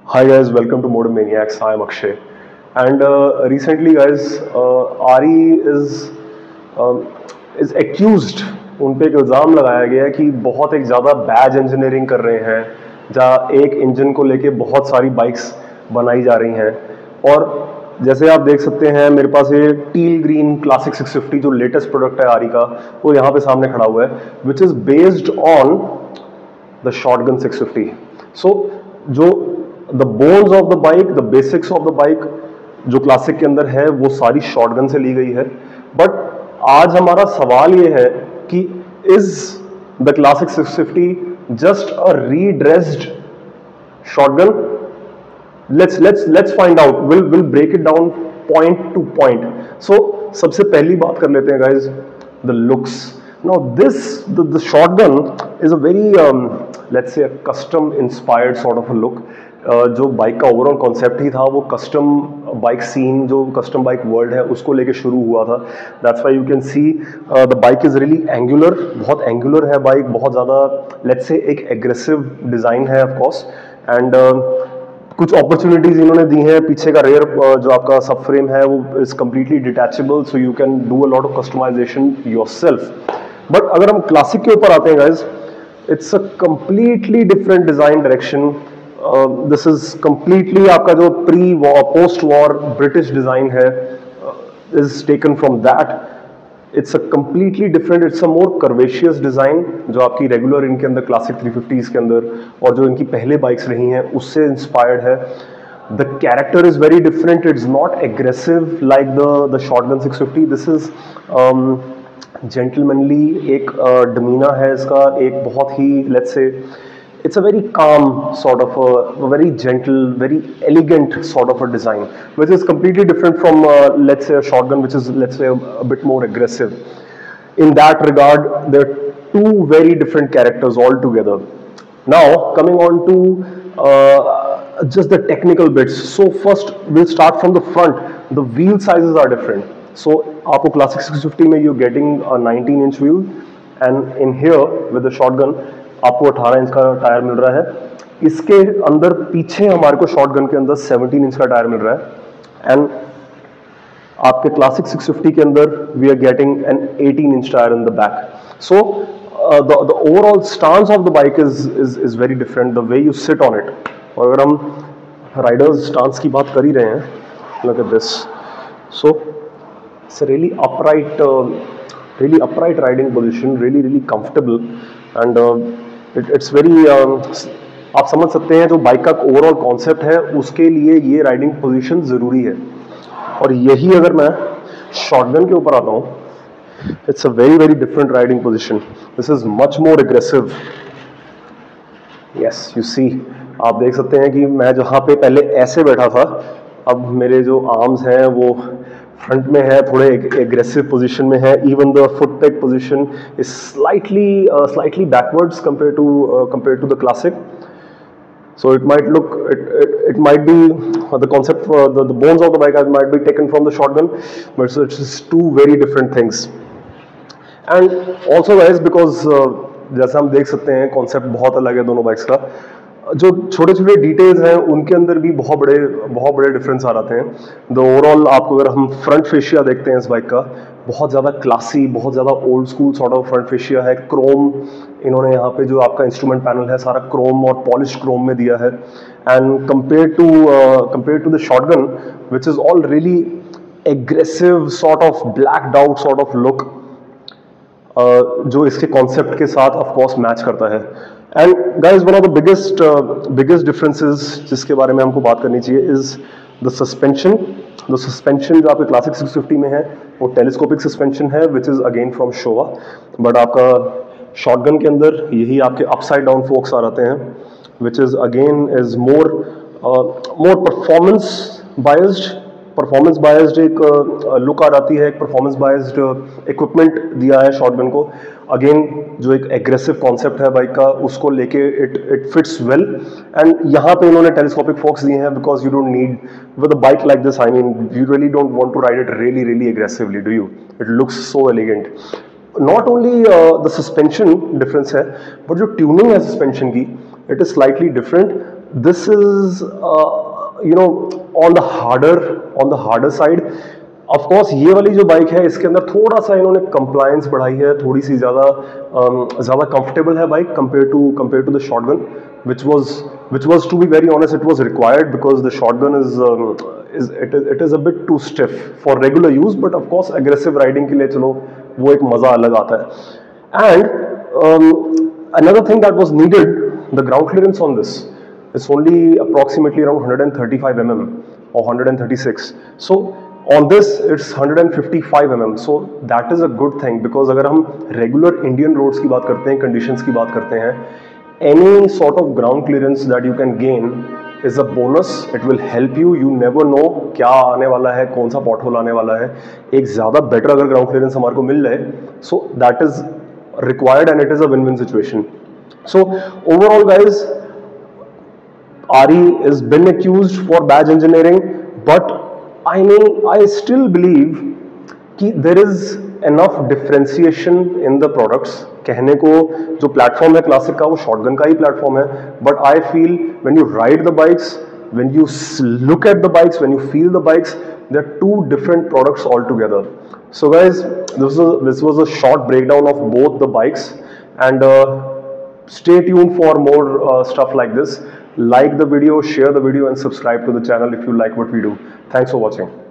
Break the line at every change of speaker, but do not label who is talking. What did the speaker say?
Hi guys, welcome to Motor Maniacs. I am Akshay, and recently, guys, Ari um, is accused. उन पे एक इल्ज़ाम लगाया गया है कि बहुत एक ज़्यादा बैज इंजीनियरिंग कर रहे हैं, जहाँ एक इंजन को लेके बहुत सारी बाइक्स बनाई जा रही हैं। और जैसे आप देख सकते हैं, मेरे पास ये टील ग्रीन क्लासिक 650 जो लेटेस्ट प्रोडक्ट है आरी का, वो यहाँ पे सामने खड़ा हुआ है, which is based on the shotgun 650। सो जो the bones of the bike, the basics of the bike जो क्लासिक के अंदर है, वो सारी शॉटगन से ली गई है। बट आज हमारा सवाल ये है कि is the classic 650 just a redressed shotgun? Let's find out. Will break it down point to point. So सबसे पहली बात कर लेते हैं guys, the looks. Now the shotgun is a very let's say a custom inspired sort of a look. जो bike का overall concept ही था वो कस्टम बाइक सीन, जो कस्टम बाइक वर्ल्ड है उसको लेके शुरू हुआ था। That's why you can see the bike is really angular, बहुत एंगुलर है बाइक, बहुत ज़्यादा लेट्स से एक एग्रेसिव डिज़ाइन है ऑफ कोर्स। एंड कुछ अपॉर्चुनिटीज इन्होंने दी हैं। पीछे का रेयर जो आपका सब फ्रेम है वो is completely detachable, so you can do a lot of customisation yourself. But अगर हम क्लासिक के ऊपर आते हैं guys, it's a completely different design direction. This is completely आपका जो pre war post war British design है is taken from that. It's a completely different, it's a more curvaceous design जो आपकी रेगुलर इनके अंदर क्लासिक 350s के अंदर और जो इनकी पहले बाइक्स रही हैं उससे इंस्पायर्ड है। The character is very different, it's not aggressive like the shotgun 650। This is gentlemanly एक डमीना है इसका, एक बहुत ही let's say it's a very calm sort of a very gentle, very elegant sort of a design, which is completely different from let's say a shotgun, which is let's say a bit more aggressive. In that regard, there are two very different characters altogether. Now coming on to just the technical bits. So first we'll start from the front. The wheel sizes are different. So आपको classic 650 में you're getting a 19-inch wheel, and in here with the shotgun आपको 18 inch का tyre मिल रहा है। इसके अंदर पीछे हमारे को शॉटगन के अंदर 17 इंच का टायर मिल रहा है। एंड आपके क्लासिक 650 के अंदर we are getting an 18 inch tyre in the back. So the overall stance of the bike is very different, the way you sit on it. और अगर हम राइडर्स स्टांस की बात कर ही रहे हैं, look at this. So it's really upright riding position, really comfortable, and it's very आप समझ सकते हैं जो बाइक का ओवरऑल कॉन्सेप्ट है उसके लिए ये राइडिंग पोजीशन जरूरी है। और यही अगर मैं शॉटगन के ऊपर आता हूँ, it's a very different riding position. This is much more aggressive. Yes, you see, आप देख सकते हैं कि मैं जहाँ पे पहले ऐसे बैठा था, अब मेरे जो आर्म्स हैं वो फ्रंट में है, थोड़े एग्रेसिव पोजीशन में है। Even the foot peg position is slightly backwards compared to the classic. So it might look, it might be the concept for the bones of the bike might be taken from the shotgun, but it's just two very different things. And also guys, because जैसा हम देख सकते हैं concept बहुत अलग है दोनों bikes का, जो छोटे छोटे डिटेल्स हैं उनके अंदर भी बहुत बड़े डिफरेंस आ जाते हैं। द ओवरऑल आपको अगर हम फ्रंट फेशिया देखते हैं इस बाइक का, बहुत ज़्यादा क्लासी, बहुत ज़्यादा old school sort of front fascia है। क्रोम इन्होंने यहाँ पे जो आपका इंस्ट्रूमेंट पैनल है सारा क्रोम और पॉलिश क्रोम में दिया है। And compare to the shotgun which is all really aggressive sort of blacked out sort of look, जो इसके कॉन्सेप्ट के साथ ऑफ कोर्स मैच करता है। And guys, one of the biggest differences जिसके बारे में हमको बात करनी चाहिए is the suspension. The suspension जो आपके क्लासिक 650 में है वो टेलीस्कोपिक सस्पेंशन है, which is again from Showa. But आपका शॉटगन के अंदर यही आपके अपसाइड डाउन फोक्स आ जाते हैं, which is again is more performance biased एक लुक आ जाती है, एक परफॉर्मेंस बायस्ड इक्विपमेंट दिया है शॉटगन को। अगेन जो एक एग्रेसिव कॉन्सेप्ट है बाइक का उसको लेके इट फिट्स वेल। एंड यहाँ पे इन्होंने टेलीस्कोपिक फोक्स दिए हैं because you don't need with a bike like this, I mean you really don't want to ride it really aggressively, do you? It looks so elegant. Not only the suspension difference है, but जो tuning है suspension की, it is slightly different. this is on the harder side. Of course ये वाली जो bike है इसके अंदर थोड़ा सा इन्होंने कंप्लायंस बढ़ाई है, थोड़ी सी ज़्यादा कंफर्टेबल है bike compare to the shotgun, which was to be very honest it was required because the shotgun is a bit too stiff for regular use, but of course aggressive riding के लिए चलो वो एक मज़ा अलग आता है. And another thing that was needed, the ground clearance on this is only approximately around 135 mm or 136. So on this it's 155 mm. So that is a good thing because अगर हम regular Indian roads की बात करते हैं, conditions की बात करते हैं, any sort of ground clearance that you can gain is a bonus. It will help you. You never know क्या आने वाला है, कौन सा pothole आने वाला है. एक ज़्यादा better अगर ground clearance हमारे को मिल जाए, so that is required and it is a win-win situation. So overall guys, RE has been accused for badge engineering, but I still believe कि there is enough differentiation in the products. कहने को जो platform है classic का वो shotgun का ही platform है, but I feel when you ride the bikes, when you look at the bikes, when you feel the bikes, they're two different products altogether. So guys, this was a short breakdown of both the bikes, and stay tuned for more stuff like this. Like the video, share the video, and subscribe to the channel if you like what we do. Thanks for watching.